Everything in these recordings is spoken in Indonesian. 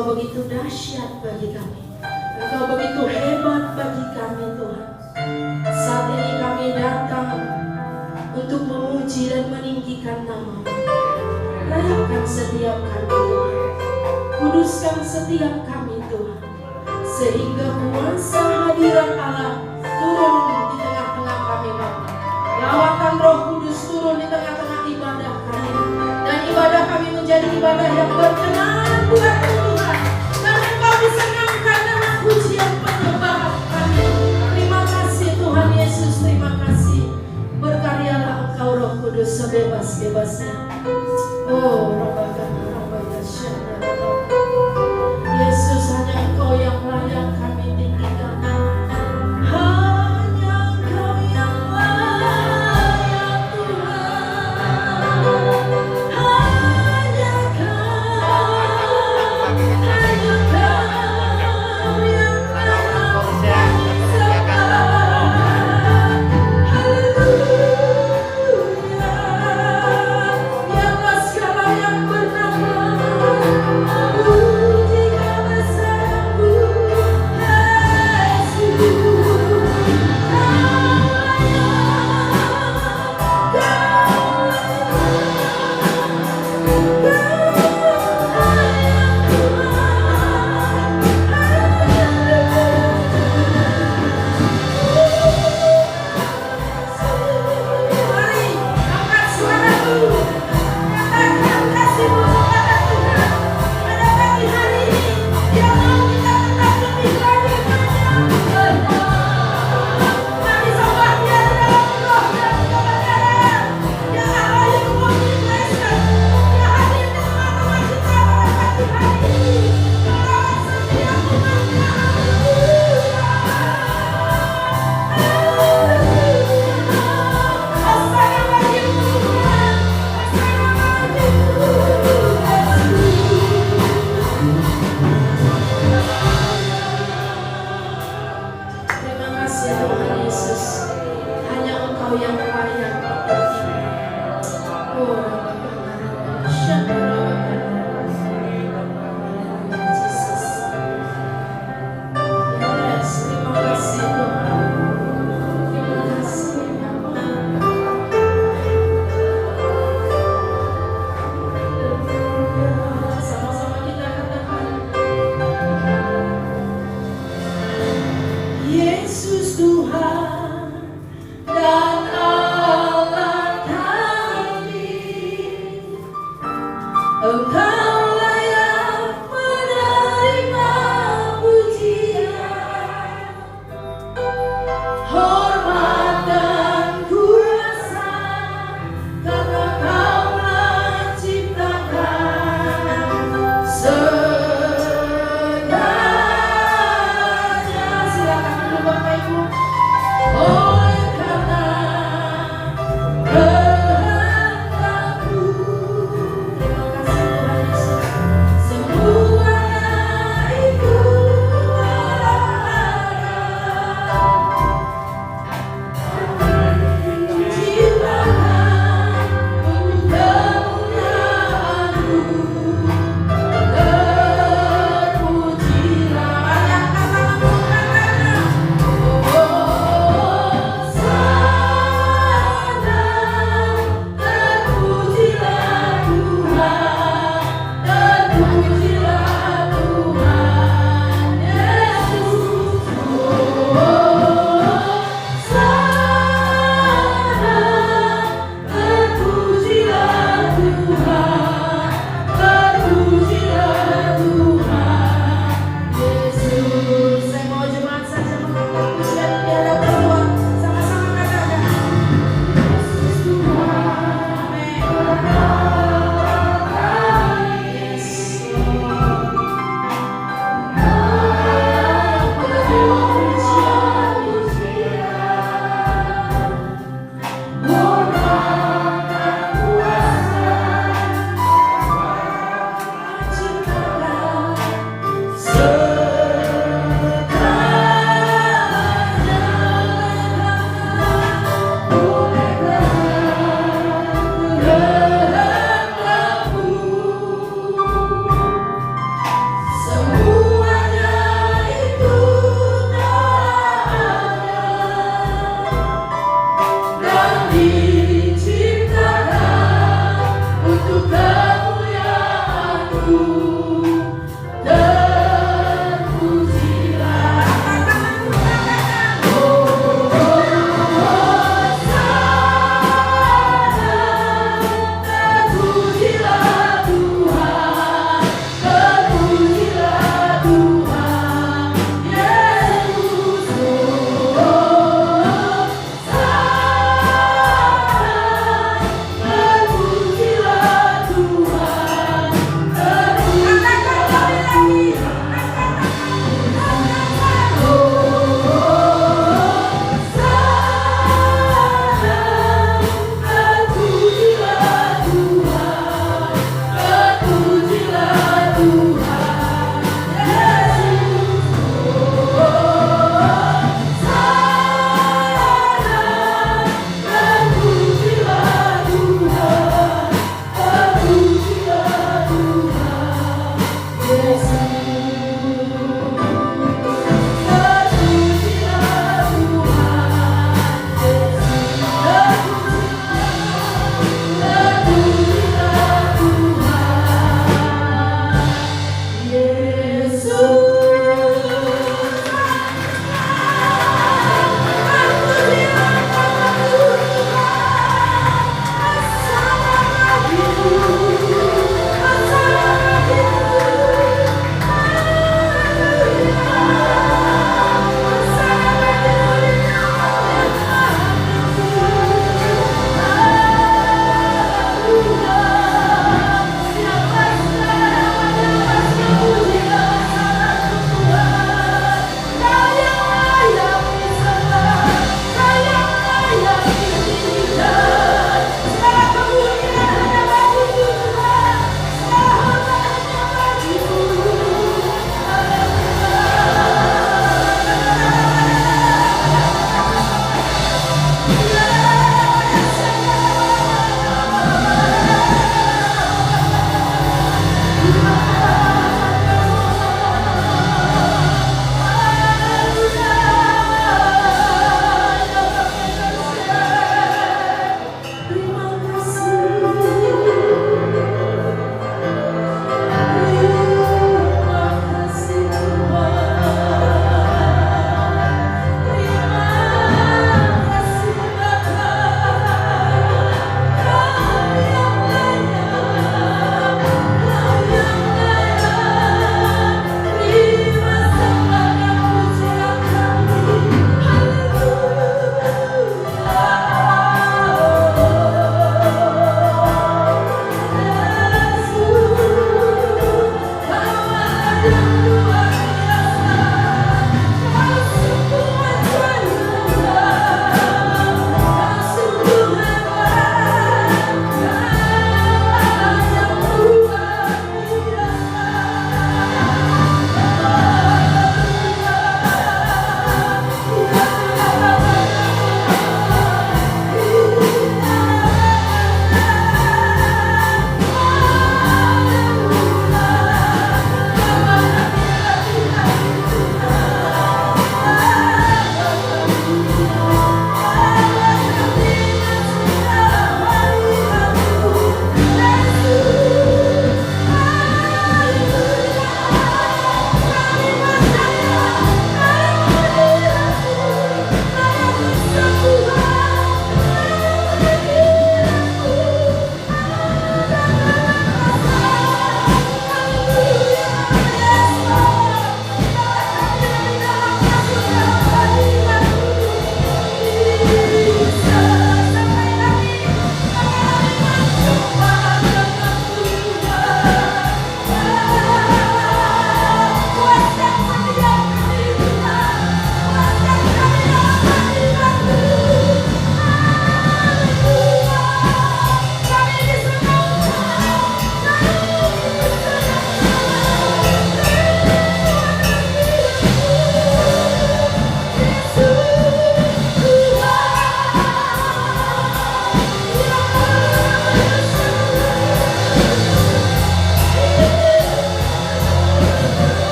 Engkau begitu dahsyat bagi kami. Engkau begitu hebat bagi kami Tuhan. Saat ini kami datang untuk memuji dan meninggikan nama-Mu. Layakkan setiap kami Tuhan. Kuduskan setiap kami Tuhan. Sehingga kuasa hadirat Allah turun di tengah-tengah kami Bapa. Lawatan Roh Kudus turun di tengah-tengah ibadah kami. Dan ibadah kami menjadi ibadah yang berkenan buat-Mu Tuhan. Dan Engkau disenangkan dengan pujian penyembahan kami. Terima kasih Tuhan Yesus, terima kasih. Berkaryalah Engkau Roh Kudus sebebas-bebasnya. Oh, Yesus, hanya Engkau yang layak kami tinggikan. Hanya Engkau yang layak Tuhan. Hanya Engkau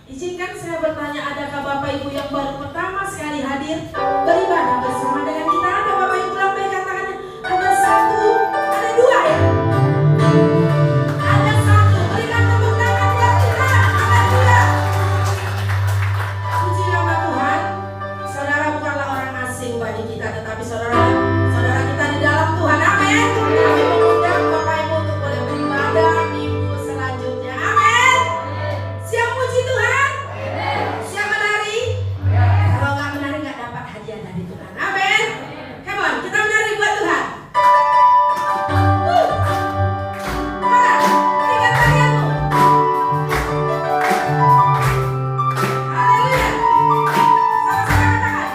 Izinkan saya bertanya, adakah Bapak Ibu yang baru pertama sekali hadir beribadah bersama dengan kita? Ada Bapak Ibu lambaikan tangannya. Ada satu, ada dua ya? Ada satu, berikan tepuk tangan buat Tuhan. Ada dua. Puji nama Tuhan. Saudara bukanlah orang asing bagi kita, tetapi saudara kita di dalam Tuhan. Amin. Kami mengundang Bapak Ibu untuk boleh beribadah minggu selanjutnya. Amin. Siap puji Tuhan? Siap menari? Kalau nggak menari nggak dapat hadiah dari Tuhan. Amin. Come on, kita menari buat Tuhan. Mana? Berikan tarianmu. Haleluya. Sama-sama katakan.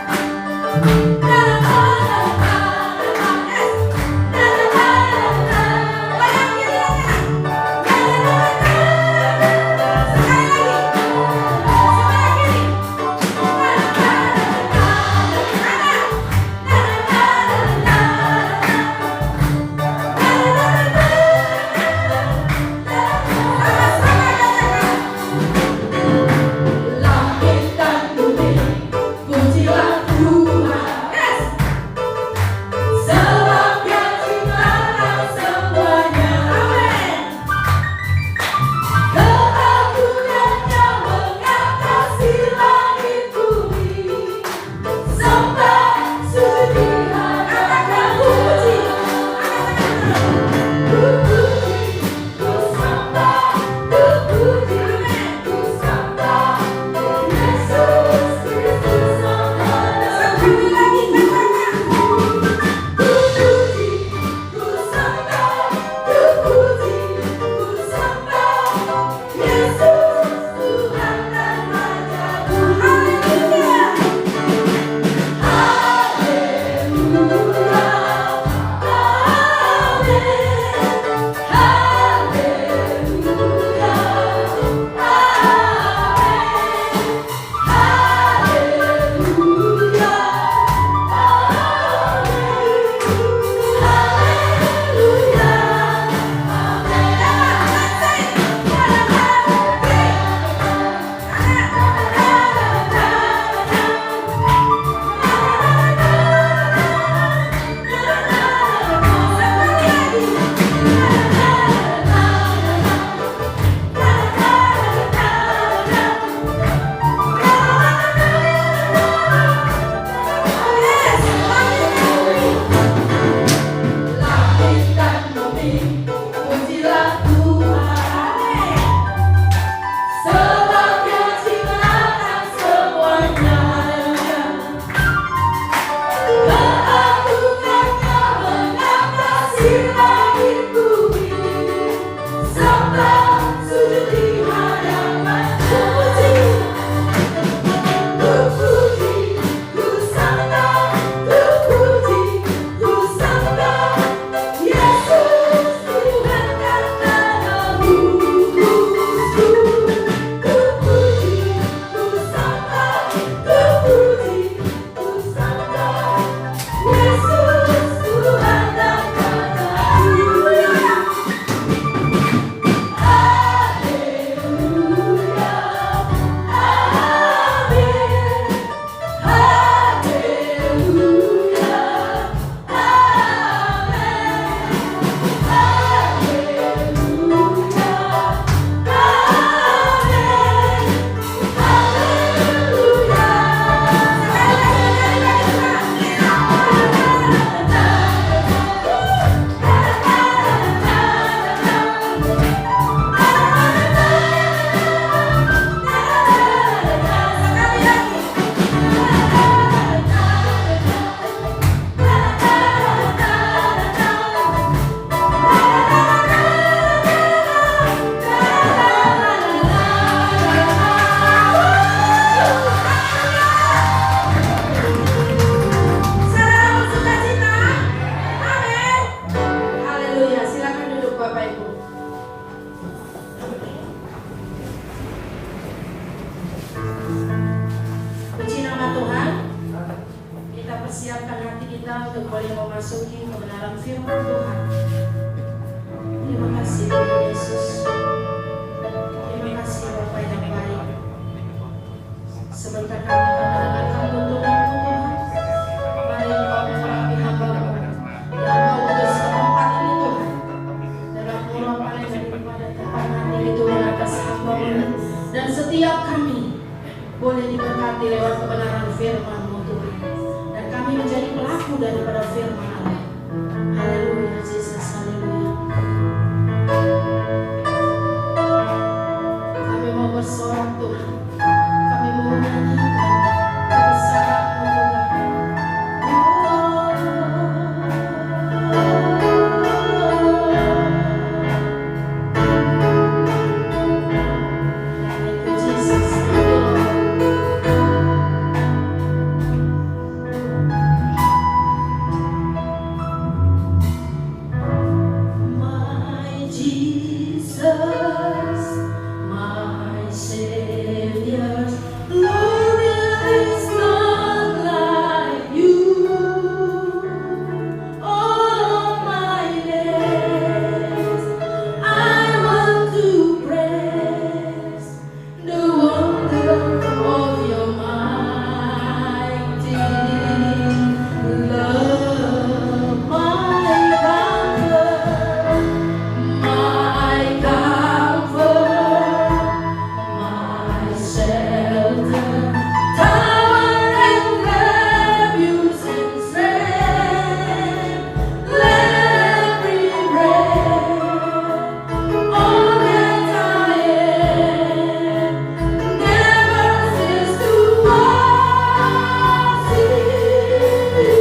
memasuki kebenaran firman Tuhan. Terima kasih Tuhan Yesus. Terima kasih Bapa yang baik. Dan setiap kami boleh diberkati lewat kebenaran firman-Mu Tuhan. Dan kami menjadi pelaku daripada firman Allah. Haleluya, Yesus, haleluya. Kami mau bersorak Tuhan. Kami mau menyanyikan kebesaran-Mu Tuhan. Thank you, Jesus. Thank you, Lord. My Jesus, my Savior, Lord, there is none like you. All my days, I want to praise the wonder of your mighty love, my comfort, my shelter, tower and refuge and strength. Let every breath, all that I am, never cease to worship you.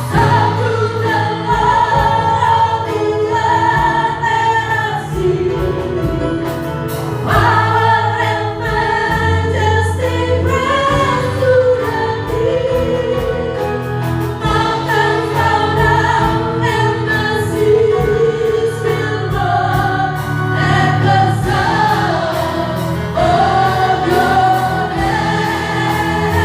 So through the Lord of the earth, let us see power and majesty, praise to the King. Mountains bow down and the seas will roar at the sound of your name.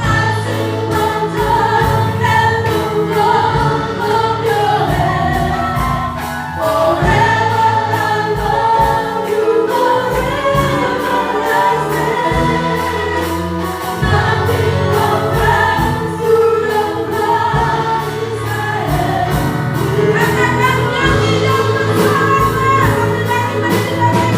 I sing from tongue and the throne of your hand. Forever I love you, forever I stand. Nothing compares to the promise I have. Rasakan nyanyi dan bersorak, nyanyi dan bersorak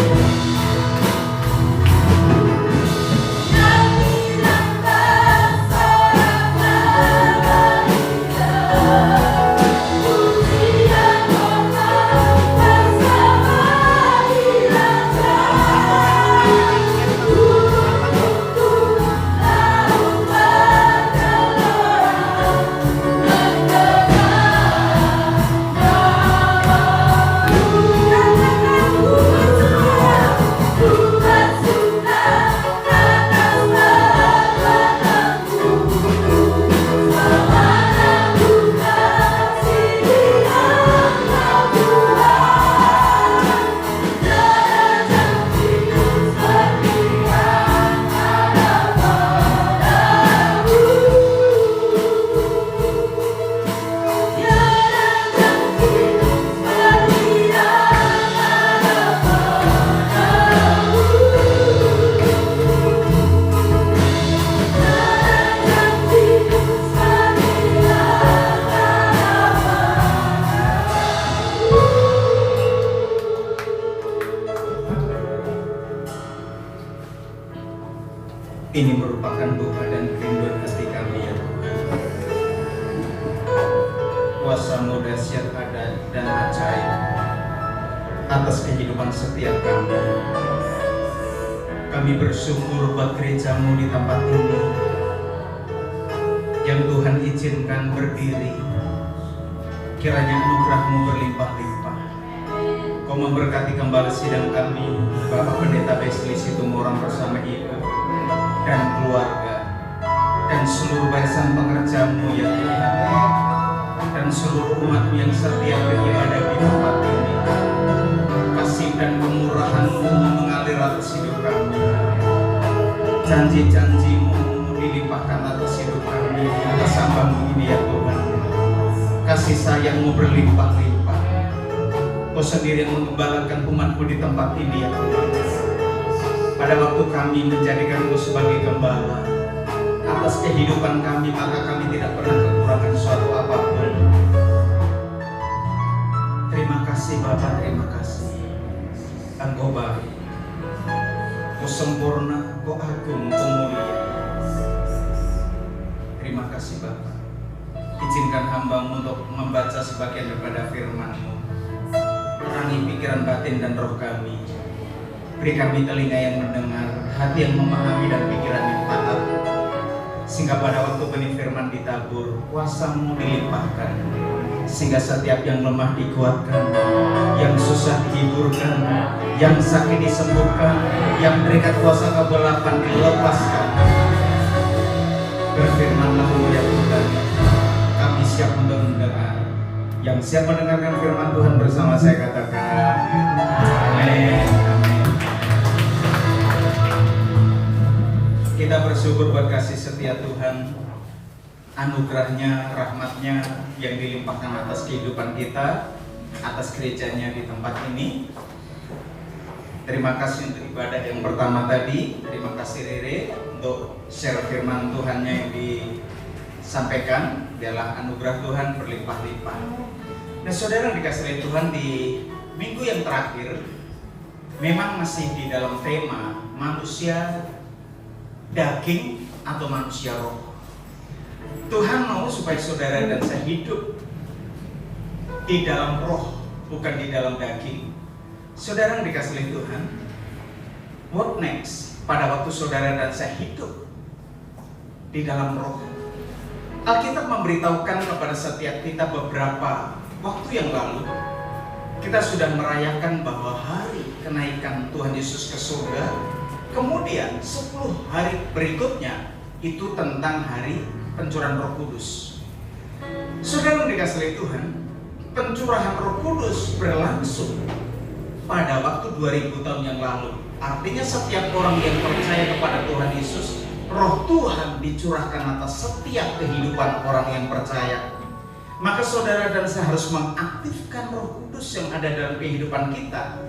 pujian hormat bersama Raja. Lalu Ini merupakan doa dan kerinduan hati kami ya Tuhan. Kuasa-Mu dahsyat ada dan ajaib atas kehidupan setiap kami. Kami bersyukur buat gereja-Mu di tempat ini yang Tuhan izinkan berdiri. Kiranya anugerah-Mu berlimpah-limpah. Kau memberkati kembali sidang kami, Bapak Pendeta Wesley Situmorang bersama Ibu dan keluarga, dan seluruh barisan pengerja-Mu ya Tuhan, dan seluruh umat-Mu yang setia beribadah di tempat ini. Kasih dan kemurahan-Mu mengalir atas hidup kami. Janji-janji-Mu dilimpahkan atas hidup kami, atas hamba-Mu ini ya Tuhan. Kasih sayang-Mu berlimpah-limpah. Kau sendiri yang mengembalakan umat-Mu di tempat ini ya Tuhan. Pada waktu kami menjadikan-Mu sebagai gembala atas kehidupan kami, maka kami tidak pernah kekurangan suatu apapun. Terima kasih kasih Bapa, terima kasih. Engkau baik, Kau sempurna, Kau agung, Kau mulia. Terima kasih Bapa. Izinkan hamba-Mu untuk membaca sebagian daripada firman-Mu. Terangi pikiran batin dan roh kami. Beri kami telinga yang mendengar, hati yang memahami dan pikiran yang taat. Sehingga pada waktu benih firman ditabur, kuasa-Mu dilimpahkan. Sehingga setiap yang lemah dikuatkan, yang susah dihiburkan, yang sakit disembuhkan, yang terikat kuasa kegelapan dilepaskan. Berfirmanlah ya Tuhan, kami siap untuk mendengar. Yang siap mendengarkan firman Tuhan bersama saya katakan amin. Amin. Kita bersyukur buat kasih setia Tuhan, anugerahnya, rahmatnya yang dilimpahkan atas kehidupan kita, atas gerejanya di tempat ini. Terima kasih untuk ibadah yang pertama tadi. Terima kasih Rere untuk share firman Tuhannya yang disampaikan. Dialah anugerah Tuhan berlimpah-limpah. Nah saudara yang dikasih oleh Tuhan, di minggu yang terakhir memang masih di dalam tema manusia daging atau manusia roh. Tuhan mau supaya saudara dan saya hidup di dalam roh, bukan di dalam daging. Saudara yang dikasih oleh Tuhan, what next pada waktu saudara dan saya hidup di dalam roh? Alkitab memberitahukan kepada setiap kita beberapa waktu yang lalu, kita sudah merayakan bahwa hari kenaikan Tuhan Yesus ke surga. Kemudian 10 hari berikutnya itu tentang hari pencurahan Roh Kudus. Saudara yang dikasih oleh Tuhan, pencurahan Roh Kudus berlangsung pada waktu 2000 tahun yang lalu. Artinya setiap orang yang percaya kepada Tuhan Yesus, Roh Tuhan dicurahkan atas setiap kehidupan orang yang percaya. Maka saudara dan saya harus mengaktifkan Roh Kudus yang ada dalam kehidupan kita,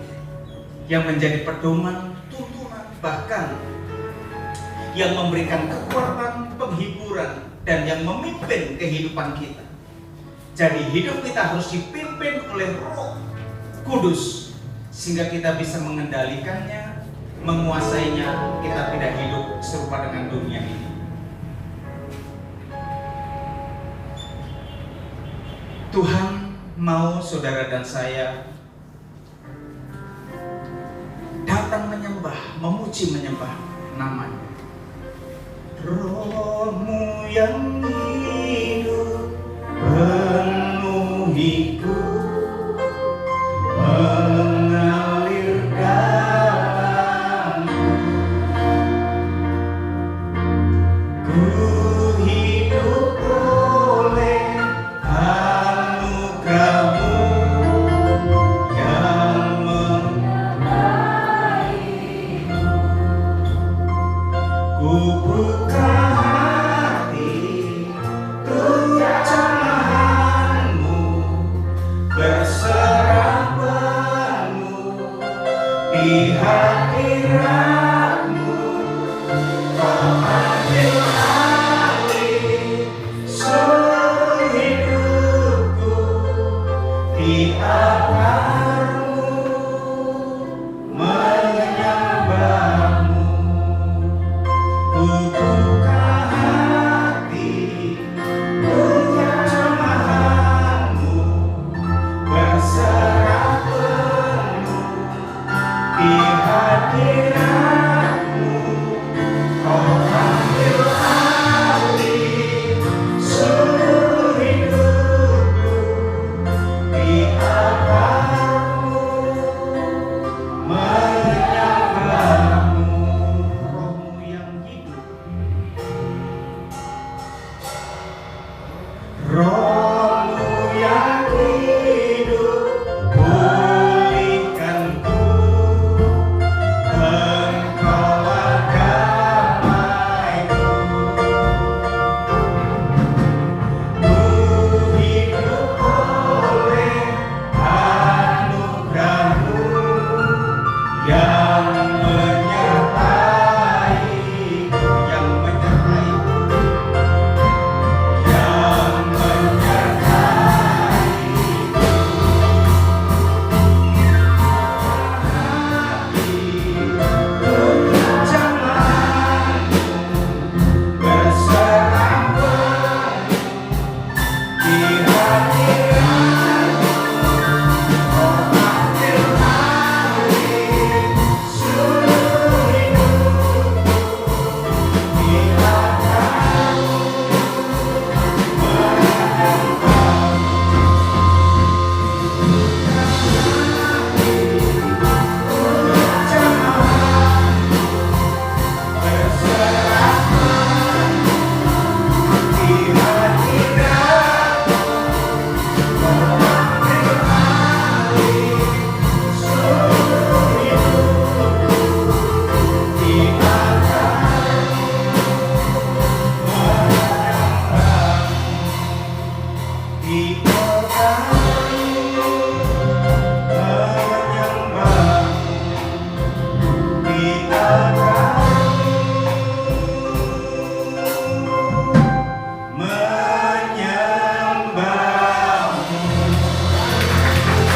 yang menjadi pedoman, tuntunan, bahkan yang memberikan kekuatan, penghiburan, dan yang memimpin kehidupan kita. Jadi hidup kita harus dipimpin oleh Roh Kudus, sehingga kita bisa mengendalikannya, menguasainya. Kita tidak hidup serupa dengan dunia ini. Tuhan mau saudara dan saya datang menyembah, memuji, menyembah namanya. Roh-Mu yang hidup penuhiku, mengalir dalamku. Ku hidup oleh anugerah-Mu yang menyertai. Ku buka hati untuk jemaat-Mu, berserah penuh di hadirat-Mu. Kau ambil alih seluruh hidupku, di altar-Mu menyembah-Mu. Ku buka hati untuk jemaat-Mu, berserah penuh di hadirat-Mu. Kau ambil alih seluruh hidupku, di altar-Mu menyembah-Mu. Roh-Mu yang hidup, Roh-Mu yang hidup, pulihkan ku,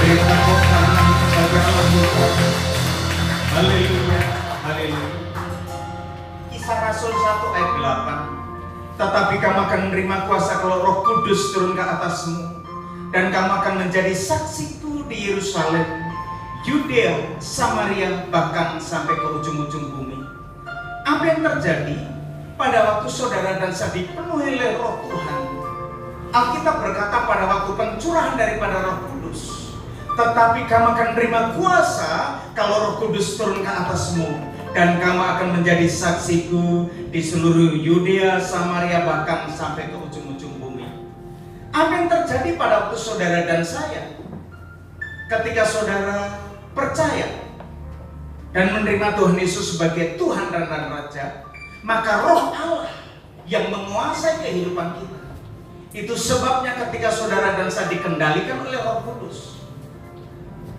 Beri tepuk tangan bagi Allah kita. Haleluya, haleluya. Kisah Rasul 1 ayat 8. Tetapi kamu akan menerima kuasa kalau Roh Kudus turun ke atasmu, dan kamu akan menjadi saksiku di Yerusalem, Yudea, Samaria, bahkan sampai ke ujung-ujung bumi. Apa yang terjadi pada waktu saudara dan saya dipenuhi oleh Roh Tuhan? Alkitab berkata pada waktu pencurahan daripada Roh Kudus, tetapi kamu akan menerima kuasa kalau Roh Kudus turun ke atasmu, dan kamu akan menjadi saksiku di seluruh Yudea, Samaria, bahkan sampai ke ujung-ujung bumi. Apa yang terjadi pada waktu saudara dan saya? Ketika saudara percaya dan menerima Tuhan Yesus sebagai Tuhan dan Raja, maka Roh Allah yang menguasai kehidupan kita. Itu sebabnya ketika saudara dan saya dikendalikan oleh Roh Kudus,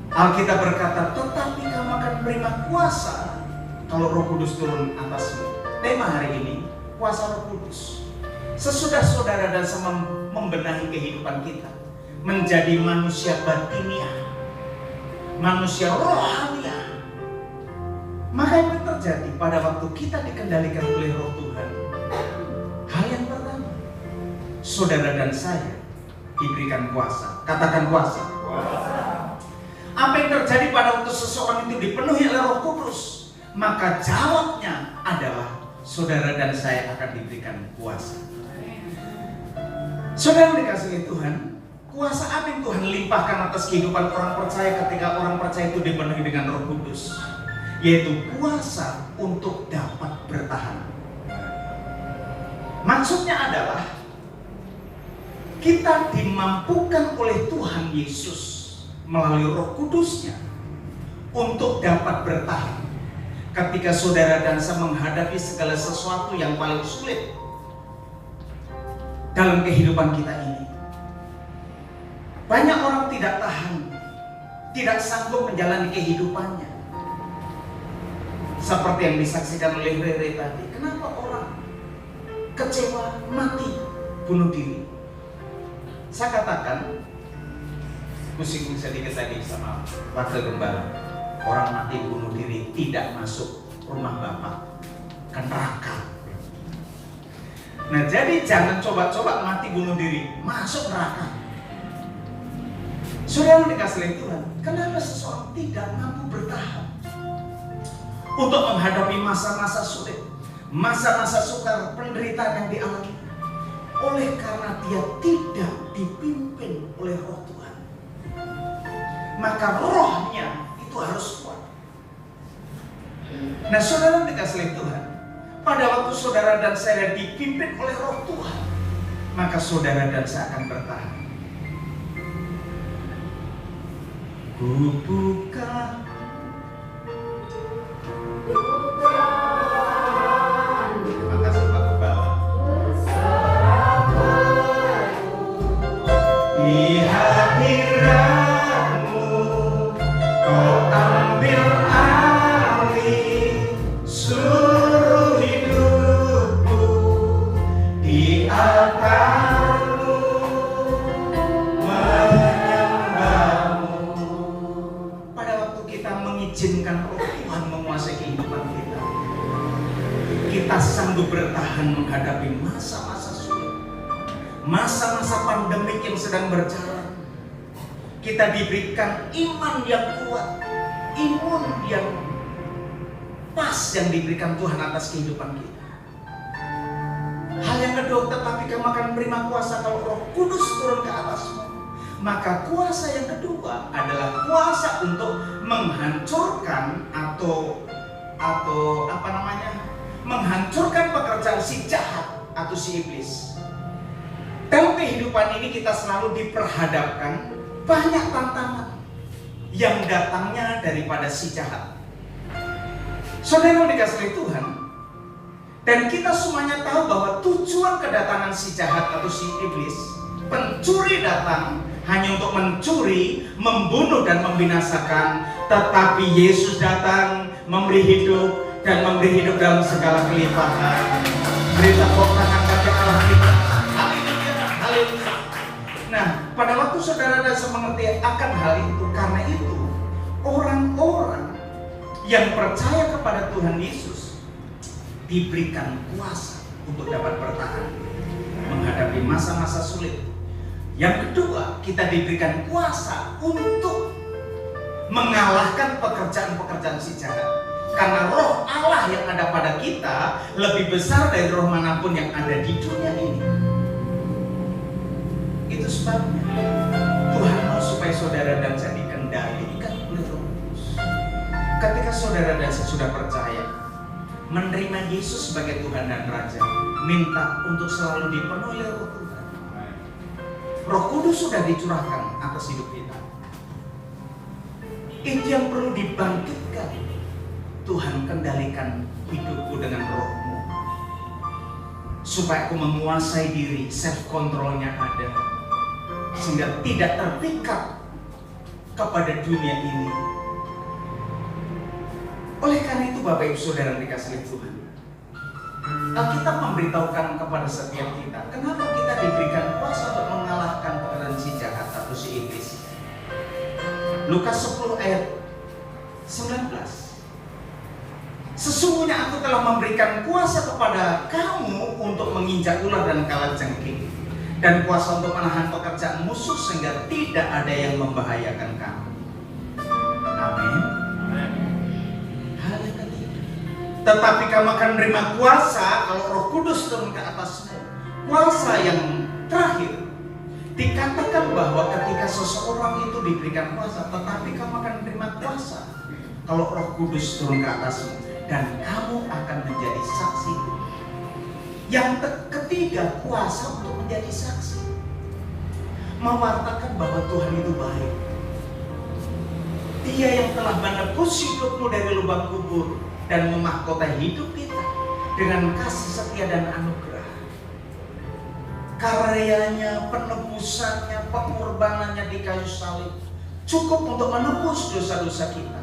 Alkitab berkata, tetapi kamu akan menerima kuasa kalau Roh Kudus turun atasmu. Tema hari ini, kuasa Roh Kudus. Sesudah saudara dan saya membenahi kehidupan kita menjadi manusia batiniah, manusia rohania, maka yang terjadi pada waktu kita dikendalikan oleh Roh Tuhan, hal yang pertama, saudara dan saya diberikan kuasa. Katakan kuasa. Apa yang terjadi pada waktu seseorang itu dipenuhi oleh Roh Kudus? Maka jawabnya adalah saudara dan saya akan diberikan kuasa. Saudara dikasihi Tuhan, kuasa apa yang Tuhan limpahkan atas kehidupan orang percaya ketika orang percaya itu dipenuhi dengan Roh Kudus? Yaitu kuasa untuk dapat bertahan. Maksudnya adalah kita dimampukan oleh Tuhan Yesus melalui Roh Kudusnya untuk dapat bertahan ketika saudara dan saya menghadapi segala sesuatu yang paling sulit dalam kehidupan kita ini. Banyak orang tidak tahan, tidak sanggup menjalani kehidupannya. Seperti yang disaksikan oleh Rere tadi. Kenapa orang kecewa, mati, bunuh diri? Saya katakan, kusinggung sedikit tadi sama wakil gembala. Orang mati bunuh diri tidak masuk rumah Bapak ke neraka. Nah, jadi jangan coba-coba mati bunuh diri masuk neraka. Saudara dikasih Tuhan, kenapa seseorang tidak mampu bertahan untuk menghadapi masa-masa sulit, masa-masa sukar, penderitaan yang dialami? Oleh karena dia tidak dipimpin oleh Roh Tuhan. Maka rohnya itu harus kuat. Nah, saudara dikasih Tuhan, pada waktu saudara dan saya dipimpin oleh Roh Tuhan, maka saudara dan saya akan bertahan. Ku buka terima kasih Pak Kepala. Di hadiratmu kau ambil alih seluruh hidupku, di altarmu menyembahmu. Pada waktu kita mengizinkan Roh Tuhan menguasai kehidupan kita, kita sanggup bertahan menghadapi masa-masa sulit, masa-masa pandemik yang sedang berjalan. Kita diberikan iman yang kuat, imun yang pas yang diberikan Tuhan atas kehidupan kita. Hal yang kedua, tetapi kamu akan menerima kuasa kalau Roh Kudus turun ke atasmu. Maka kuasa yang kedua adalah kuasa untuk menghancurkan atau menghancurkan pekerjaan si jahat atau si iblis. Dalam kehidupan ini kita selalu diperhadapkan banyak tantangan yang datangnya daripada si jahat. Saudara dikasihi Tuhan, dan kita semuanya tahu bahwa tujuan kedatangan si jahat atau si iblis, pencuri datang hanya untuk mencuri, membunuh dan membinasakan. Tetapi Yesus datang memberi hidup dan memberi hidup dalam segala kelimpahan. Beri tepuk tangan bagi Allah kita. Haleluya, haleluya. Nah, pada waktu saudara dan saya mengerti akan hal itu, karena itu orang-orang yang percaya kepada Tuhan Yesus diberikan kuasa untuk dapat bertahan menghadapi masa-masa sulit. Yang kedua, kita diberikan kuasa untuk mengalahkan pekerjaan-pekerjaan si jahat. Karena roh Allah yang ada pada kita lebih besar dari roh manapun yang ada di dunia ini. Itu sebabnya Tuhan mau supaya saudara dan saya dikendalikan oleh Roh Kudus. Ketika saudara dan saya sudah percaya menerima Yesus sebagai Tuhan dan Raja, minta untuk selalu dipenuhi oleh Roh Tuhan. Roh Kudus sudah dicurahkan atas hidup kita. Itu yang perlu dibangkitkan. Tuhan, kendalikan hidupku dengan roh-Mu, supaya aku menguasai diri, self controlnya ada, sehingga tidak terpikat kepada dunia ini. Oleh karena itu Bapak Ibu Saudara yang dikasihi Tuhan, Alkitab memberitahukan kepada setiap kita, kenapa kita diberikan kuasa untuk mengalahkan pekerjaan si jahat atau si iblis. Lukas 10 ayat 19. Sesungguhnya aku telah memberikan kuasa kepada kamu untuk menginjak ular dan kalajengking, dan kuasa untuk menahan pekerjaan musuh sehingga tidak ada yang membahayakan kamu. Amin. Hal yang ketiga, tetapi kamu akan menerima kuasa kalau Roh Kudus turun ke atasmu. Kuasa yang terakhir, dikatakan bahwa ketika seseorang itu diberikan kuasa, tetapi kamu akan menerima kuasa kalau Roh Kudus turun ke atasmu, dan kamu akan menjadi saksi. Yang ketiga, kuasa untuk menjadi saksi, mewartakan bahwa Tuhan itu baik. Dia yang telah menebus hidupmu dari lubang kubur dan memahkotai hidup kita dengan kasih setia dan anugerah. Karyanya, penebusannya, pengorbanannya di kayu salib cukup untuk menebus dosa-dosa kita.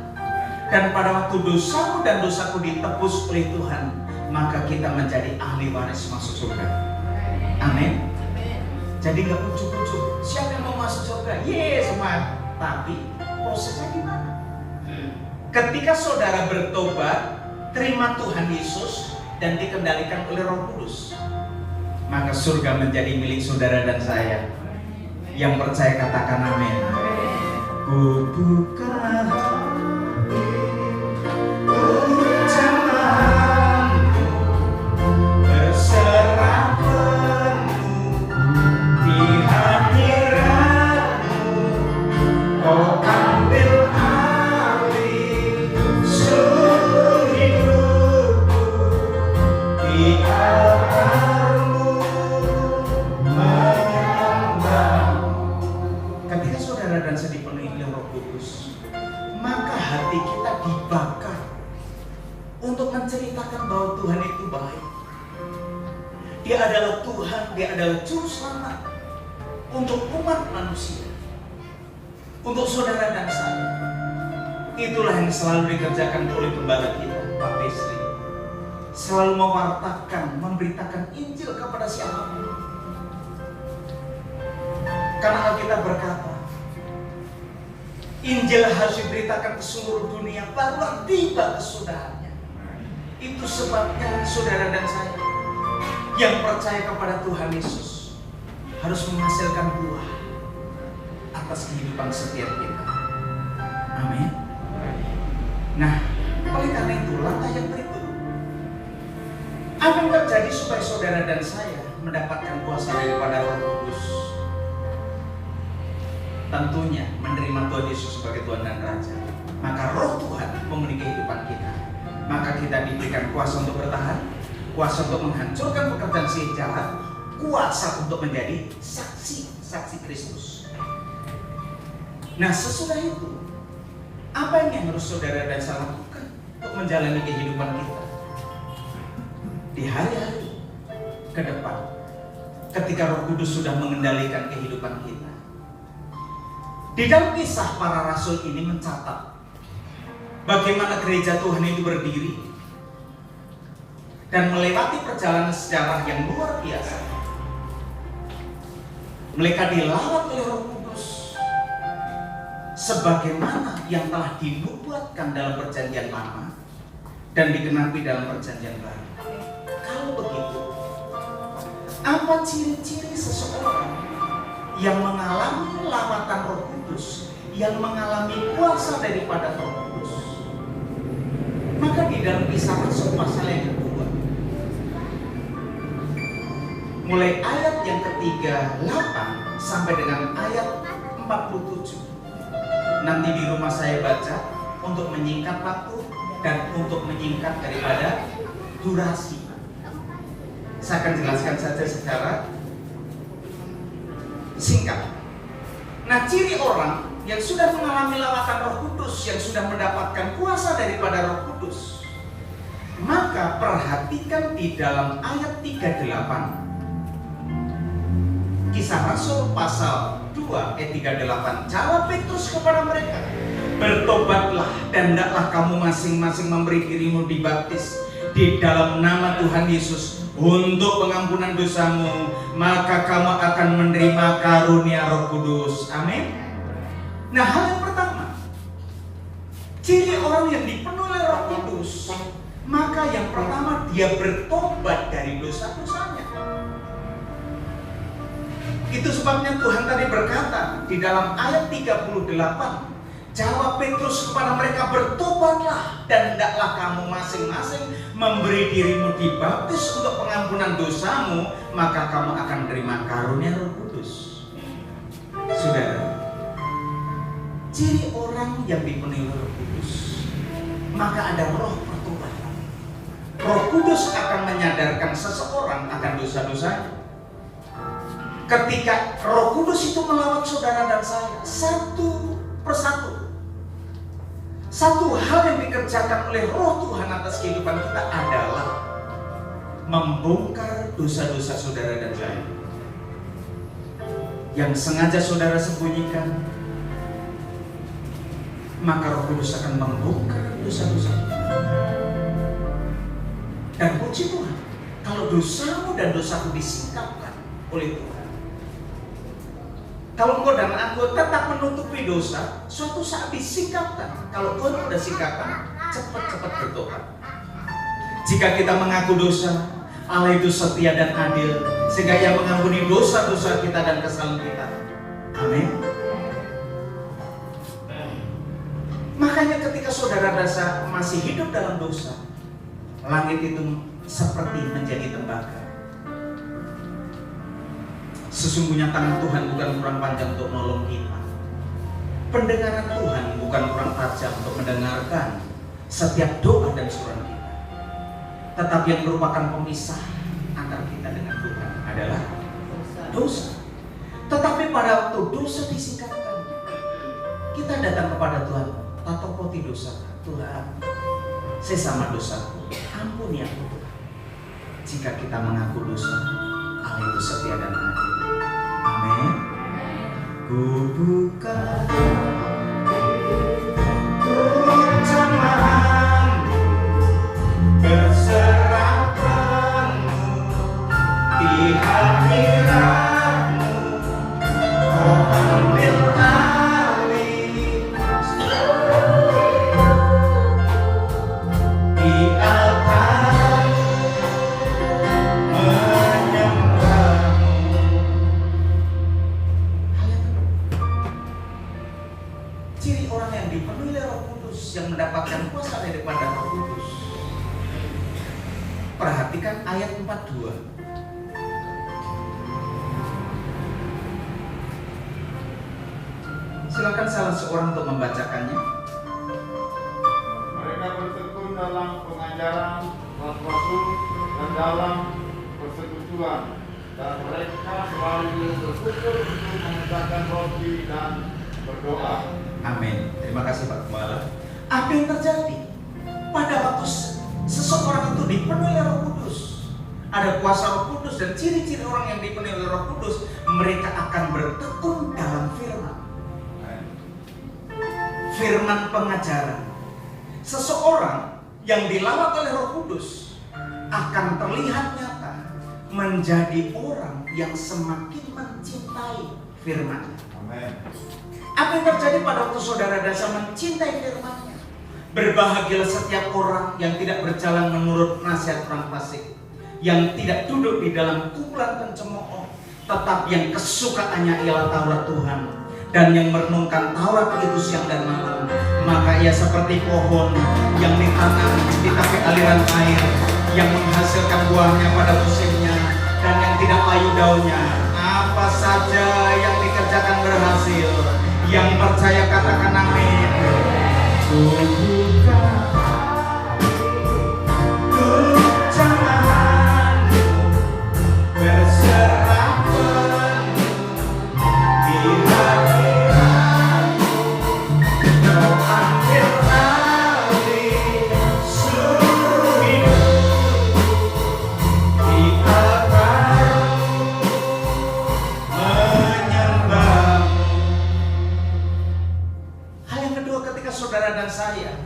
Dan pada waktu dosamu dan dosaku ditebus oleh Tuhan, maka kita menjadi ahli waris masuk surga. Amin. Jadi gak ujuk-ujuk, siapa yang mau masuk surga? Yes, semua. Tapi prosesnya gimana? Ketika saudara bertobat, terima Tuhan Yesus dan dikendalikan oleh Roh Kudus, maka surga menjadi milik saudara dan saya. Yang percaya katakan amin. Ku buka berserah penuh di hadirat-Mu, Kau ambil alih seluruh hidupku, di altar-Mu menyembah-Mu. Ketika saudara dan saya dipenuhi oleh Roh Kudus, maka hati kita dibakar untuk menceritakan bahwa Tuhan itu baik. Dia adalah Tuhan, Dia adalah Juru Selamat untuk umat manusia, untuk saudara dan saya. Itulah yang selalu dikerjakan oleh gembala kita, Pak Besri. Selalu mewartakan, memberitakan Injil kepada siapapun. Karena Alkitab berkata, Injil harus diberitakan ke seluruh dunia, barulah tiba kesudahannya. Itu sebabnya saudara dan saya yang percaya kepada Tuhan Yesus harus menghasilkan buah atas kehidupan setiap kita. Amin. Nah, oleh karena itu langkah yang berikut, apa yang terjadi supaya saudara dan saya mendapatkan kuasa daripada Roh Kudus? Tentunya menerima Tuhan Yesus sebagai Tuhan dan Raja. Maka Roh Tuhan memenuhi kehidupan kita. Maka kita diberikan kuasa untuk bertahan, kuasa untuk menghancurkan pekerjaan si jahat, kuasa untuk menjadi saksi Kristus. Nah, sesudah itu, apa yang harus saudara dan saya lakukan untuk menjalani kehidupan kita di hari-hari ke depan, ketika Roh Kudus sudah mengendalikan kehidupan kita? Di dalam kisah para rasul ini mencatat bagaimana gereja Tuhan itu berdiri dan melewati perjalanan sejarah yang luar biasa. Mereka dilawat oleh Roh Kudus sebagaimana yang telah dinubuatkan dalam perjanjian lama dan digenapi dalam perjanjian baru. Kalau begitu, apa ciri-ciri seseorang yang mengalami lawatan Roh Kudus, yang mengalami kuasa daripada Roh Kudus? Maka di dalam Kisah Rasul pasal yang kedua, mulai ayat yang ke-38 sampai dengan ayat 47. Nanti di rumah saya baca untuk menyingkat waktu dan untuk menyingkat daripada durasi. Saya akan jelaskan saja secara singkat. Nah, ciri orang yang sudah mengalami lawatan Roh Kudus, yang sudah mendapatkan kuasa daripada Roh Kudus, maka perhatikan di dalam ayat 38 Kisah Rasul pasal 2 ayat 38. Jawab Petrus kepada mereka, bertobatlah dan hendaklah kamu masing-masing memberi dirimu dibaptis di dalam nama Tuhan Yesus untuk pengampunan dosamu, maka kamu akan menerima karunia Roh Kudus. Amin. Nah, hal yang pertama, ciri orang yang dipenuhi oleh Roh Kudus, maka yang pertama dia bertobat dari dosa-dosanya. Itu sebabnya Tuhan tadi berkata di dalam ayat 38, jawab Petrus kepada mereka, bertobatlah dan hendaklah kamu masing-masing memberi dirimu dibaptis untuk pengampunan dosamu, maka kamu akan menerima karunia Roh Kudus. Saudara, ciri orang yang dipenuhi Roh Kudus, maka ada roh pertobatan. Roh Kudus akan menyadarkan seseorang akan dosa-dosanya. Ketika Roh Kudus itu melawat saudara dan saya satu persatu, satu hal yang dikerjakan oleh Roh Tuhan atas kehidupan kita adalah membongkar dosa-dosa saudara dan saya yang sengaja saudara sembunyikan. Maka Roh Kudus akan membongkar dosa-dosa. Dan puji Tuhan, kalau dosamu dan dosaku disingkapkan oleh Tuhan, kalau engkau dan aku tetap menutupi dosa, suatu saat disingkapkan. Kalau Tuhan sudah singkapkan, cepat-cepat bertobat. Jika kita mengaku dosa, Allah itu setia dan adil, sehingga Ia mengampuni dosa-dosa kita dan kesalahan kita. Amin. Makanya ketika saudara rasa masih hidup dalam dosa, langit itu seperti menjadi tembaga. Sesungguhnya tangan Tuhan bukan kurang panjang untuk menolong kita. Pendengaran Tuhan bukan kurang tajam untuk mendengarkan setiap doa dan surat kita. Tetapi yang merupakan pemisah antara kita dengan Tuhan adalah dosa. Tetapi pada waktu dosa disingkapkan, kita datang kepada Tuhan, tatopoti dosa Tuhan, sesama dosaku, ampuni aku Tuhan. Jika kita mengaku dosa, Allah itu setia dan adil. Amin. Ku buka ucap maaf, berserah penuh di hadirat-Mu, Kau ambil alih di altar menyembah-Mu. Ciri orang yang dipenuhi oleh Roh Kudus, yang mendapatkan kuasa daripada Roh Kudus. Perhatikan ayat 42. Silakan salah seorang untuk membacakannya. Mereka bertekun dalam pengajaran rasul dan dalam persekutuan, dan mereka selalu bersyukur untuk mengerjakan roti dan berdoa. Amin. Terima kasih Pak Gembala. Apa yang terjadi pada waktu seseorang itu dipenuhi oleh Roh Kudus? Ada kuasa Roh Kudus dan ciri-ciri orang yang dipenuhi oleh Roh Kudus, mereka akan bertekun dalam firman. Firman pengajaran. Seseorang yang dilawat oleh Roh Kudus akan terlihat nyata menjadi orang yang semakin mencintai firman. Amin. Apa yang terjadi pada waktu saudara dan saya mencintai firman-Nya? Berbahagialah setiap orang yang tidak berjalan menurut nasihat orang fasik, yang tidak duduk di dalam kumpulan pencemooh, tetapi yang kesukaannya ialah Taurat Tuhan, dan yang merenungkan Taurat itu siang dan malam. Maka ia seperti pohon yang ditanam di tepi aliran air, yang menghasilkan buahnya pada musimnya, dan yang tidak layu daunnya. Apa saja yang dikerjakan berhasil. Yang percaya katakan amin. Buka jalanmu, berserah penuh di hadirat-Mu. Kau ambil alih seluruh hidupku, di altar-Mu menyembah. Hal yang kedua, ketika saudara dan saya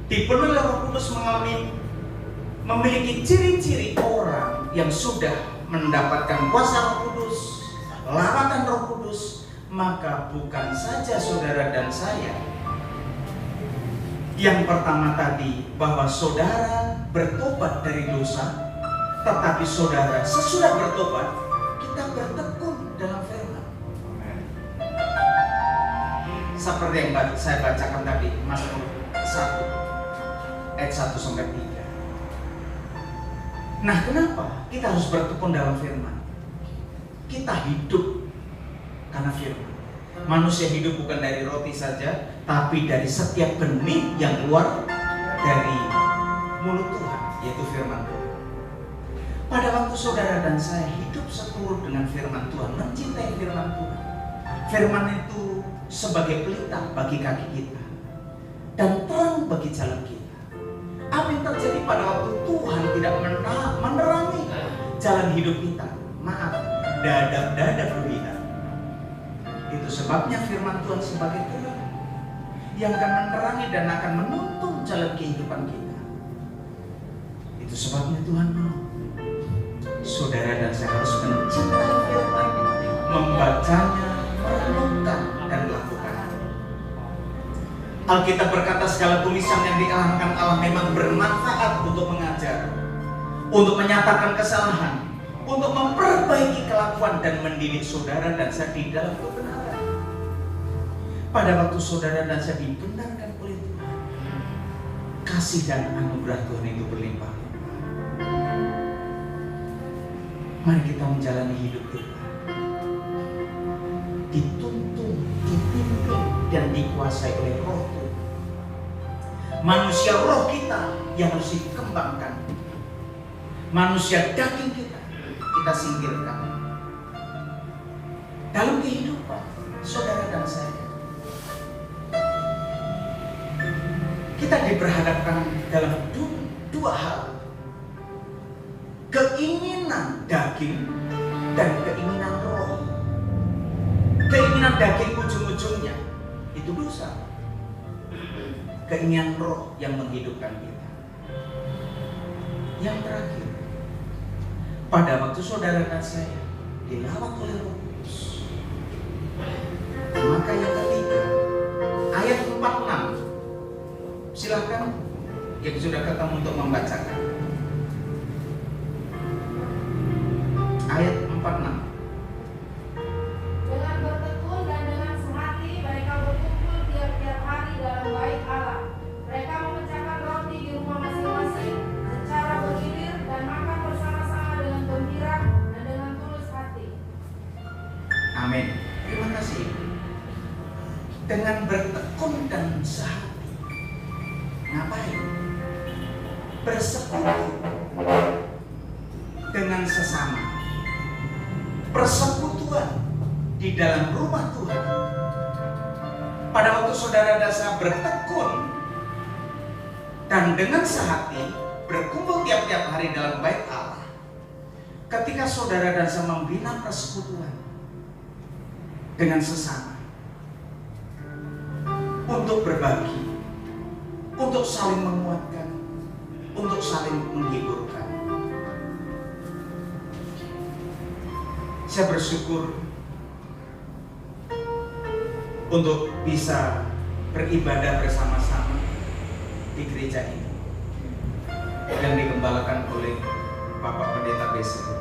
dipenuhi oleh Roh Kudus memiliki ciri-ciri orang yang sudah mendapatkan kuasa Roh Kudus, lawatan Roh Kudus, maka bukan saja saudara dan saya. Yang pertama tadi, bahwa saudara bertobat dari dosa, tetapi saudara sesudah bertobat, kita bertekun dalam firman. Seperti yang saya bacakan tadi, Mazmur 1 ayat 1 sampai 3. Nah, kenapa kita harus bertekun dalam firman? Kita hidup karena firman. Manusia hidup bukan dari roti saja, tapi dari setiap benih yang keluar dari mulut Tuhan, yaitu firman Tuhan. Pada waktu saudara dan saya hidup seturut dengan firman Tuhan, mencintai firman Tuhan, firman itu sebagai pelita bagi kaki kita dan terang bagi jalan kita. Apa yang terjadi pada waktu Tuhan tidak menerangi jalan hidup kita? Maaf, dadap-dadap dunia. Itu sebabnya firman Tuhan sebagai terang yang akan menerangi dan akan menuntun jalan kehidupan kita. Itu sebabnya Tuhan mau saudara dan saya harus mencintai firman, membacanya, merenungkan, dan melakukan. Alkitab berkata segala tulisan yang diilhamkan Allah memang bermanfaat untuk mengajar, untuk menyatakan kesalahan, untuk memperbaiki kelakuan dan mendidik saudara dan saya di dalam kebenaran. Pada waktu saudara dan saya dibenarkan oleh Tuhan, kasih dan anugerah Tuhan itu berlimpah. Mari kita menjalani hidup kita dituntun, dipimpin, dan dikuasai oleh Roh Tuhan. Manusia roh kita yang harus dikembangkan. Manusia daging kita singkirkan. Dalam kehidupan saudara dan saya, kita diperhadapkan dalam dua hal. Keinginan daging dan keinginan roh. Keinginan daging ujung-ujungnya itu dosa. Keinginan roh yang menghidupkan kita. Yang terakhir, pada waktu saudara dan saya dilawat oleh Roh Kudus, maka yang ketiga, ayat 46. Silakan yang sudah ketemu untuk membacakan. Ayat 46. Dengan bertekun dan dengan sehati mereka berkumpul tiap-tiap hari dalam bait Allah. Mereka memecahkan roti di rumah masing-masing secara bergilir dan makan bersama-sama dengan gembira dan dengan tulus hati. Amin. Terima kasih. Dengan bertekun dan sehati. Ngapain? Bersekutu dengan sesama. Persekutuan di dalam rumah Tuhan. Pada waktu saudara dan saya bertekun dan dengan sehati berkumpul tiap-tiap hari dalam bait Allah, ketika saudara dan saya membina persekutuan dengan sesama untuk berbagi, untuk saling menguatkan, untuk saling menghiburkan. Saya bersyukur untuk bisa beribadah bersama-sama di gereja ini yang digembalakan oleh Bapak Pendeta Besri,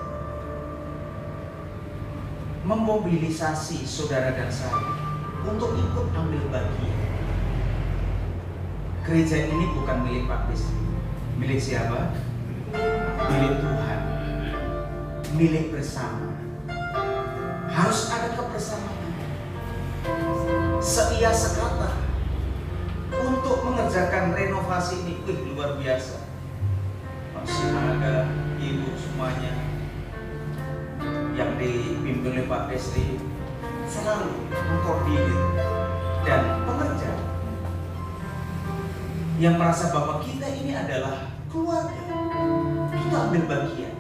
memobilisasi saudara dan saya untuk ikut ambil bagian. Gereja ini bukan milik Pak Besri. Milik siapa? Milik Tuhan. Milik bersama. Harus ada kebersamaan. Seia sekata untuk mengerjakan renovasi ini. Luar biasa. Pak Sinaga, Ibu semuanya yang dipimpin oleh Pak Besri selalu mengkoordinir dan pengerja yang merasa bahwa kita ini adalah keluarga, kita ambil bagian.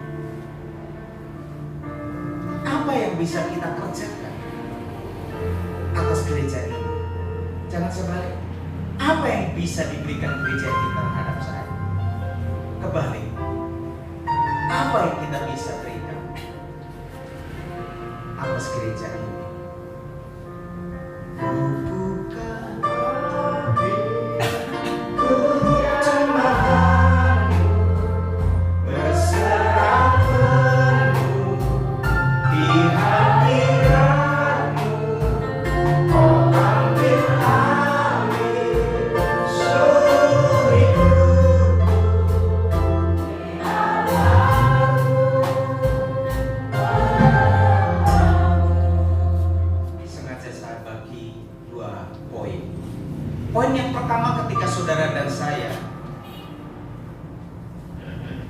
Apa yang bisa kita kerjakan atas gereja ini? Jangan sebalik. Apa yang bisa diberikan gereja kita terhadap saya? Kebalik. Apa yang kita bisa berikan atas gereja ini? Poin yang pertama, ketika saudara dan saya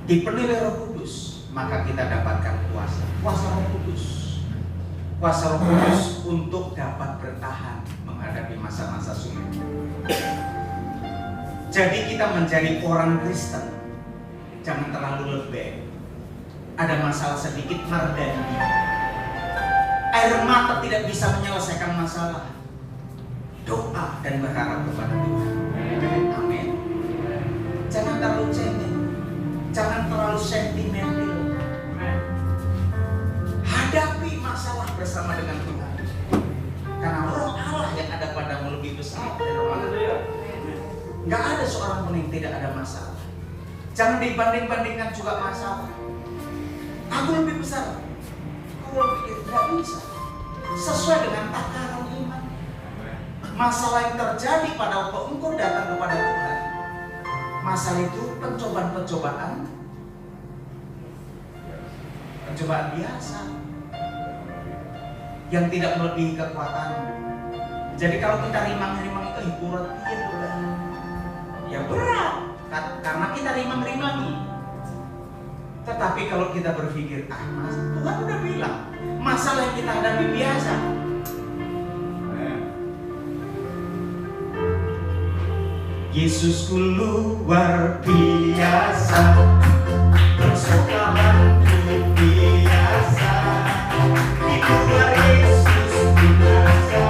dipenuhi Roh Kudus, maka kita dapatkan kuasa Roh Kudus. Kuasa Roh Kudus untuk dapat bertahan menghadapi masa-masa sulit. Jadi kita menjadi orang Kristen, jangan terlalu lebay. Ada masalah sedikit, meredam. Air mata tidak bisa menyelesaikan masalah. Doa dan berharap kepada Tuhan. Amin. Jangan terlalu cengeng, jangan terlalu sentimental. Hadapi masalah bersama dengan Tuhan. Karena Roh Allah yang ada padamu lebih besar dari roh manusia. Gak ada seorang pun yang tidak ada masalah. Jangan dibanding-bandingkan juga masalah. Aku lebih besar, aku lebih tidak bisa. Sesuai dengan takaran iman. Masalah yang terjadi pada waktu engkau datang kepada Tuhan, masalah itu pencobaan biasa yang tidak melebihi kekuatan. Jadi kalau kita rimang-rimang itu hiburan ya berat, karena kita rimang-rimangi. Tetapi kalau kita berpikir, Tuhan udah bilang masalah yang kita hadapi biasa. Yesusku luar biasa, persoalanku biasa. Di luar Yesus binasa,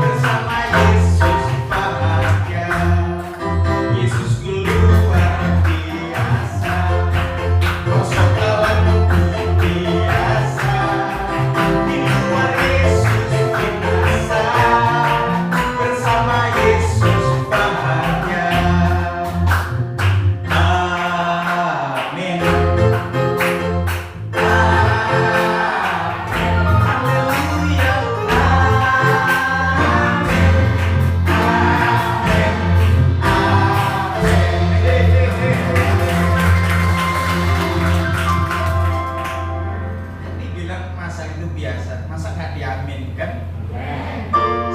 bersama Yesus bahagia. Yesusku luar biasa, persoalanku biasa. Di luar Yesus binasa, bersama Yesus bahagia. Amin. Haleluya. Dibilang masa itu biasa, masa nggak diaminkan?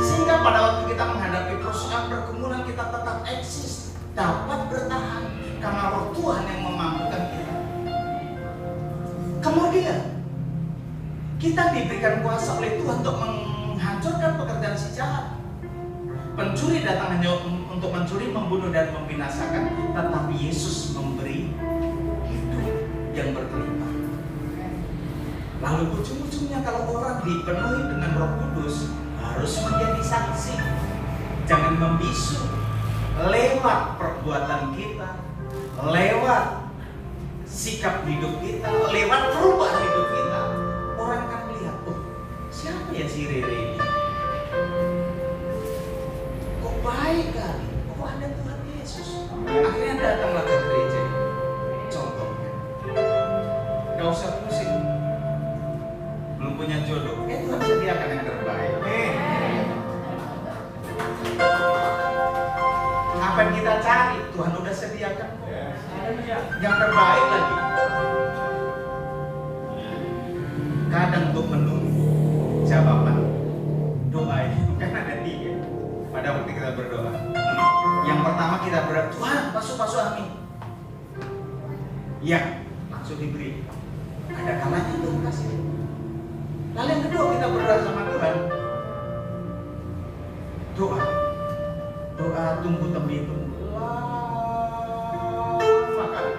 Sehingga pada waktu kita menghadapi persoalan pergumulan, kita tetap eksis, dapat bertahan karena Roh Tuhan yang memampukan kita. Kemudian kita diberikan kuasa oleh Tuhan untuk menghancurkan pekerjaan si jahat. Pencuri datang hanya untuk mencuri, membunuh dan membinasakan, tetapi Yesus memberi hidup yang berlimpah. Lalu ujung-ujungnya kalau orang dipenuhi dengan Roh Kudus, harus menjadi saksi. Jangan membisu lewat perbuatan kita, lewat sikap hidup kita, lewat perubahan hidup kita. Orang akan melihat, siapa ya si Rere ini? baik kali. Oh, ada Tuhan Yesus. Akhirnya datanglah ke gereja. Contohnya, gak usah pusing. Belum punya jodoh, Tuhan sediakan yang terbaik. Apa yang kita cari, Tuhan udah sediakan. Yang terbaik lagi. Kadang untuk menunggu jawaban doa itu kan ada 3 pada waktu kita berdoa. Yang pertama kita berdoa, Tuhan masuk amin. Ya, langsung diberi. Ada kalanya Tuhan kasih. Lalu yang kedua kita berdoa sama Tuhan. Doa tunggu tembi lama kali.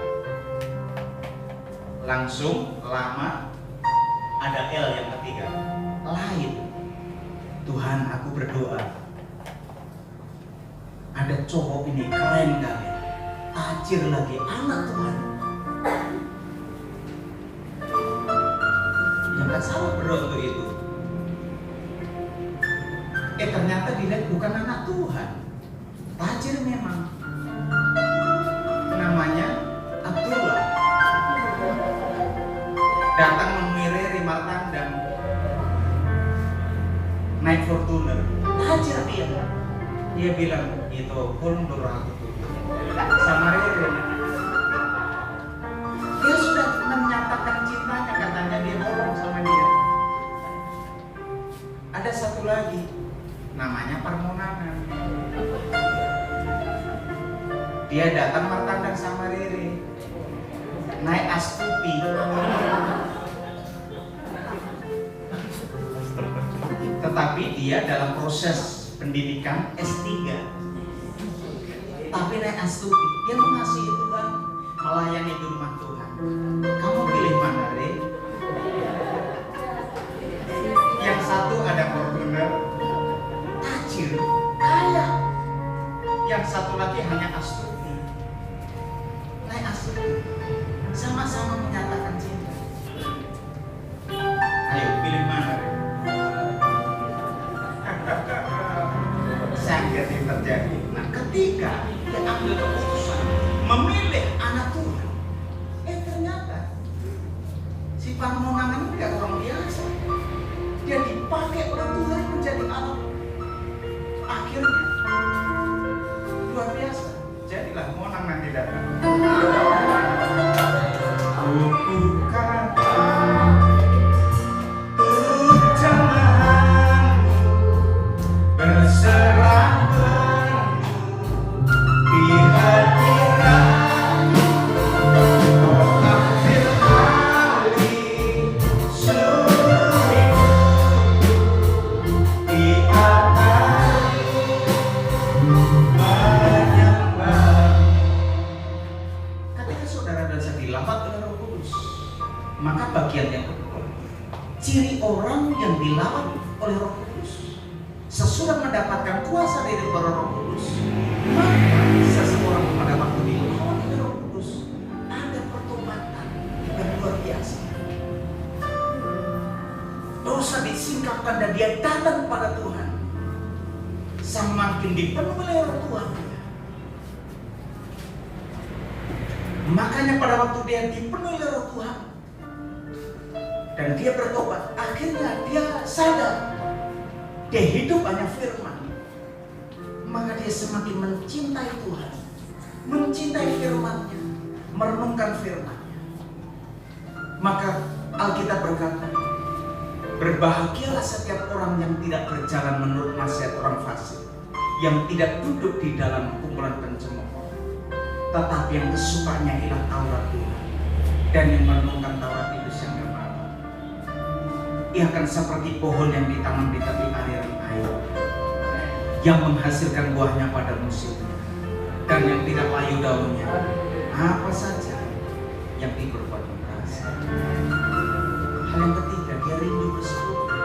Langsung lama. Ada L yang ketiga, lain. Tuhan, aku berdoa. Ada cowok ini keren kali, tajir lagi, anak Tuhan. Yang gak salah berdoa untuk itu. Ternyata dilihat bukan anak Tuhan, tajir memang. Namanya Abdullah. Datang menemui Martandang, naik Fortuner, tajir dia. Dia bilang, itu pun aku sama Rere. Dia sudah menyatakan cintanya, katanya dia nolong sama dia. Ada satu lagi, namanya Parmonangan. Dia datang Martandang sama Rere, naik Astuti. Tetapi dia dalam proses pendidikan S3. Tapi naik Astuti, dia mengasihi Tuhan, melayani di rumah Tuhan. Kamu pilih mana, Re? Yang satu ada Fortuner, tajir, kaya. Yang satu lagi hanya Astuti. Naik Astuti, sama-sama menyatakan cinta. Ayo pilih mana, Re? Sangat yang terjadi. Nah, ketika dia ambil keputusan memilih anak Tuhan, ternyata si Parmonangan ini tidak orang biasa. Dia dipakai oleh Tuhan menjadi anak. Akhirnya luar biasa. Jadilah Monang nanti datang. Maka bagian yang kedua, ciri orang yang dilawat oleh Roh Kudus sesudah mendapatkan kuasa dari Roh Kudus, maka seseorang pada waktu dilawat oleh Roh Kudus ada pertobatan yang luar biasa. Dosa disingkapkan dan dia datang pada Tuhan. Semakin dipenuhi oleh Roh Tuhan. Makanya pada waktu dia dipenuhi oleh Roh Tuhan dan dia bertobat, akhirnya dia sadar dia hidup hanya firman. Maka dia semakin mencintai Tuhan, mencintai firman-Nya, merenungkan firman-Nya. Maka Alkitab berkata, berbahagialah setiap orang yang tidak berjalan menurut nasihat orang fasik, yang tidak duduk di dalam kumpulan pencemooh, tetapi yang kesukaannya ialah Taurat Tuhan, dan yang merenungkan Taurat itu siang dan malam. Ia akan seperti pohon yang ditanam di tepi aliran air, yang menghasilkan buahnya pada musimnya, dan yang tidak layu daunnya. Apa saja yang berbuat berasa. Hal yang ketiga, dia rindu bersekutu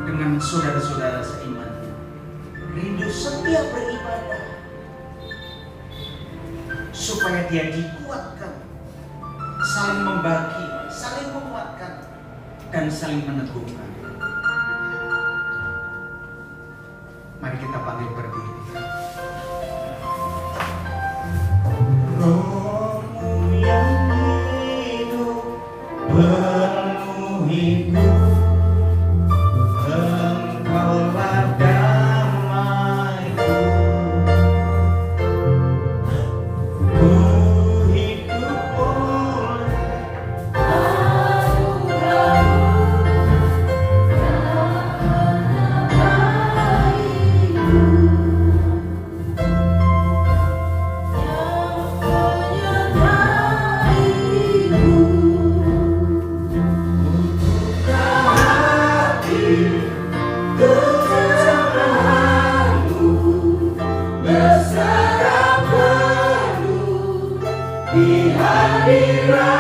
dengan saudara-saudara seiman, rindu setia beribadah, supaya dia dikuatkan, saling membagi, saling menguatkan, dan saling meneguhkan. Mari kita panggil berdiri. Rohmu yang hidup penuhiku, Engkaulah damaiku. Ku hidup oleh di hadiratmu,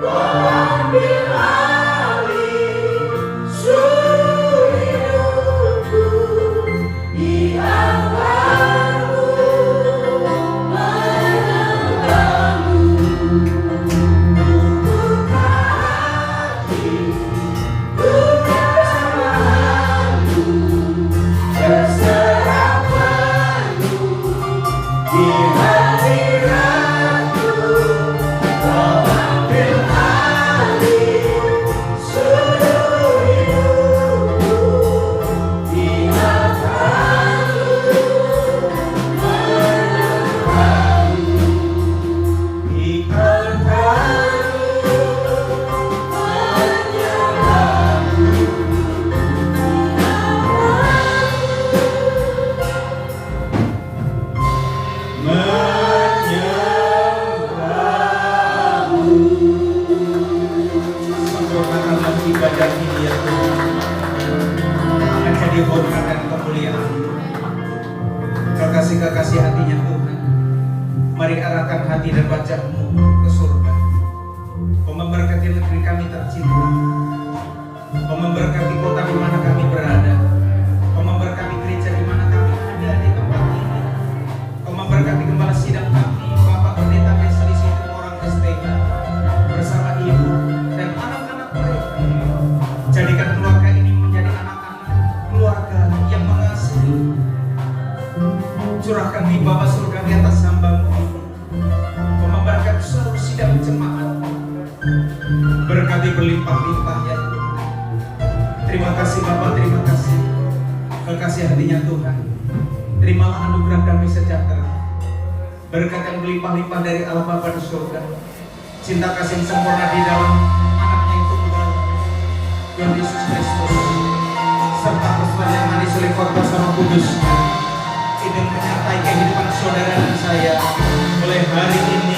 Kau ambil alih seluruh hidupku, di hamba-Mu menyembah-Mu. Buka hati, buka tanganmu, berserah penuh di hadiratmu, Kau ambil alih seluruh hidupku, di hamba-Mu menyembah-Mu, di hamba-Mu menyembah-Mu, Sempurnakanlah ibadah ini ya Tuhan, akan jadi hormat dan kemuliaan. Kekasih-kekasih hatinya Tuhan, mari arahkan hati dan wajahmu ke surga. Kau memberkati negeri kami tercinta, Kau memberkati kota di mana kami berada, Kau memberkati gereja di mana kami ada di tempat ini. Kau memberkati gembala sidang kami, Bapak Pendeta Wesley Situmorang STK, bersama ibu dan anak-anak mereka. Jadikan keluarga ini menjadi anak-anak keluarga yang mengasihi. Curahkan di bawah surga di atas hamba-Mu ini. Kau memberkati seluruh sidang jemaat. Berkati berlimpah-limpah ya Tuhan. Terima kasih Bapak, terima kasih. Kekasih hatinya Tuhan, terimalah anugerah damai sejahtera, berkat yang berlimpah-limpah dari Allah Bapa di surga, cinta kasih yang sempurna di dalam anaknya yang tunggal, Tuhan Yesus Kristus, serta persekutuan yang manis oleh Korban Roh Kudus, ini menyertai kehidupan saudara dan saya mulai hari ini